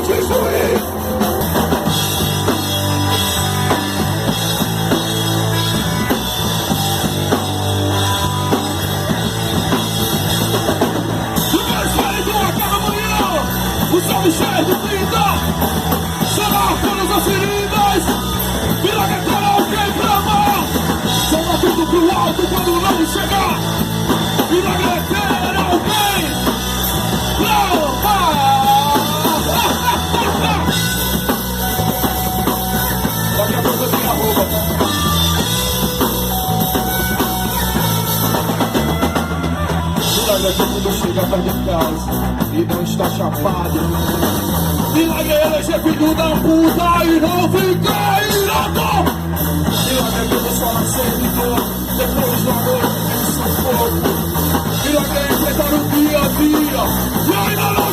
destruir. São Michel de 30, chama todas as feridas, milagre para alguém clamar, joga tudo pro alto quando não chegar, milagre para alguém clamar. Daqui a pouco eu tenho a roupa. Milagre é quando chega perto de casa e não está chapado. Milagre é eleger filho da puta e não ficar irado. Milagre é quando só nascer de dor, depois do amor vem sufoco. Milagre é enfrentar o dia a dia e ainda não